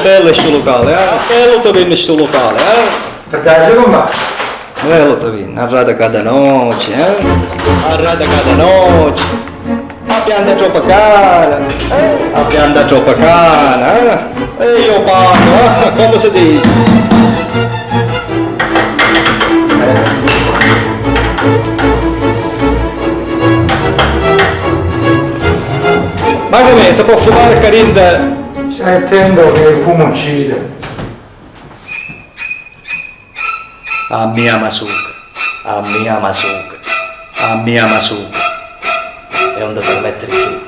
bello sto locale, bello ti viene sto locale, Per piace con me? bello ti viene, arrada cada noce, arrada cada noce, la pianta è troppo cara, la pianta è troppo cara, e io parlo, come si dice? Ma come, si può fumare carinda? Stai attento che il fumo uccide. A mia masuka, a mia masuka, a mia masuka. E non ti permettere più.